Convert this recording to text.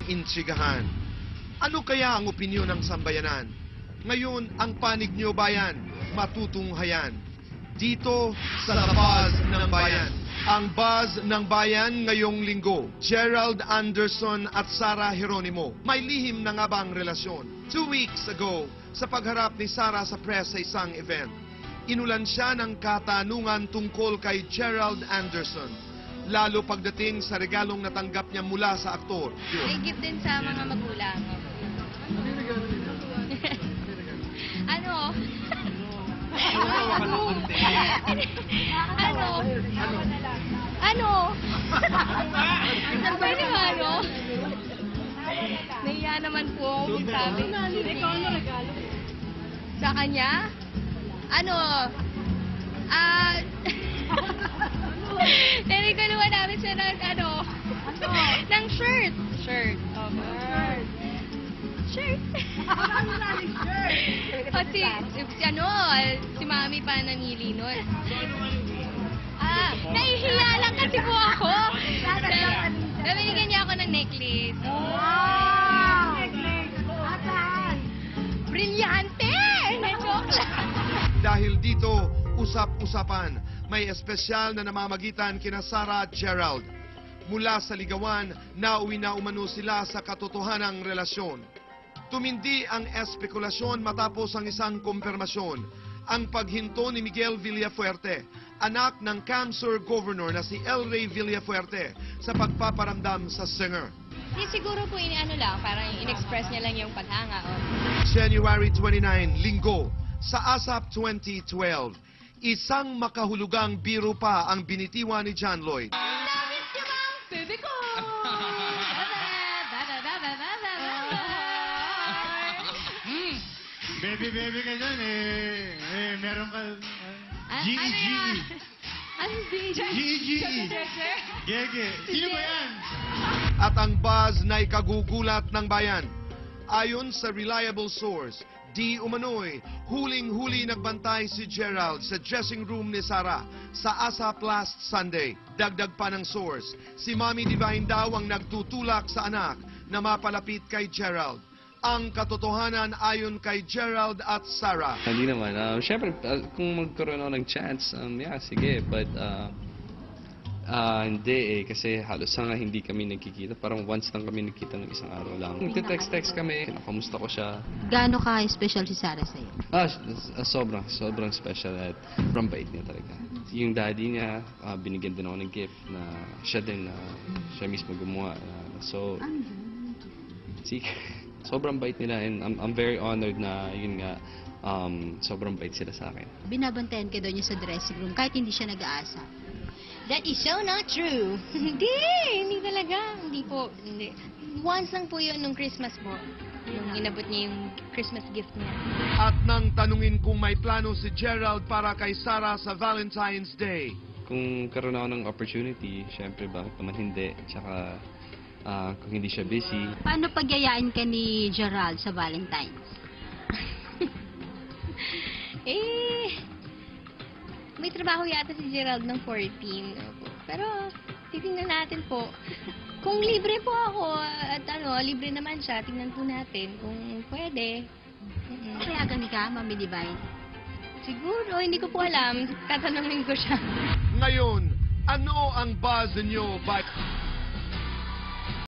intrigahan. Ano kaya ang opinyon ng sambayanan? Ngayon, ang panig nyo bayan, matutunghayan. Dito sa Buzz ng Bayan. Ang Buzz ng Bayan ngayong linggo, Gerald Anderson at Sara Geronimo. May lihim na nga bang relasyon? 2 weeks ago, sa pagharap ni Sara sa press sa isang event, inulan siya ng katanungan tungkol kay Gerald Anderson. Lalo pagdating sa regalong natanggap niya mula sa aktor. May gift din sa mga magulang. Ano? Ano? Pwede ba, ano? Nahiya naman po ako sabi. Ikaw ano regalo? Sa kanya? Ano? Narigaluhan namin siya ng ano? Ng shirt. Shirt. Shirt. Kasi, si Mami pa namili nun. Nahihiya lang kasi po ako. Nabinigyan niya ako ng necklace. Wow! Brilyante! Na-joke lang. Dahil dito, usap-usapan, may espesyal na namamagitan kina Sara at Gerald. Mula sa ligawan, nauwi na umano sila sa katotohanang relasyon. Tumindi ang espekulasyon matapos ang isang kumpirmasyon. Ang paghinto ni Miguel Villafuerte, anak ng cancer governor na si El Rey Villafuerte, sa pagpaparamdam sa singer. Siguro po lang, parang in-express niya lang yung paghanga. January 29, Linggo, sa ASAP 2012, isang makahulugang biro pa ang binitiwan ni John Lloyd. David Yamang, bebe ko! Baby ka dyan meron ka... G.E. Anong DJ? G.E. Gege. Sino ba yan? At ang buzz na ikagugulat ng bayan. Ayon sa reliable source, di umano'y huling-huli nagbantay si Gerald sa dressing room ni Sara sa ASAP last Sunday. Dagdag pa ng source, si Mami Divine daw ang nagtutulak sa anak na mapalapit kay Gerald. Ang katotohanan ayon kay Gerald at Sara. Hindi naman. Siyempre, kung magkaroon ako ng chance, yeah, sige. But, hindi kasi halos nga hindi kami nagkikita. Parang once lang kami nagkita ng isang araw lang. Nagte-text kami, kamusta ko siya. Gaano ka special si Sara sa'yo? Sobrang special at sobrang bait niya talaga. Yung daddy niya, binigyan din ako ng gift na siya din, siya mismo gumawa. Sobrang bait nila and I'm very honored na yun nga, sobrang bait sila sa akin. Binabantayan ka daw niya sa dressing room kahit hindi siya nag-aasa. That is so not true. Hindi talaga. Hindi po. Once lang po yun nung Christmas po. Yung inabot niya yung Christmas gift niya. At nang tanungin kung may plano si Gerald para kay Sara sa Valentine's Day. Kung karoon ako ng opportunity, syempre bakit naman hindi. Tsaka kung hindi siya busy. Paano pagyayain ka ni Gerald sa Valentine's? May trabaho yata si Gerald ng 14. Pero, titingnan natin po. Kung libre po ako at libre naman siya, tingnan po natin kung pwede. Payagan ka, Mami Divine? Siguro, hindi ko po alam. Tatanungin ko siya. Ngayon, ano ang buzz niyo?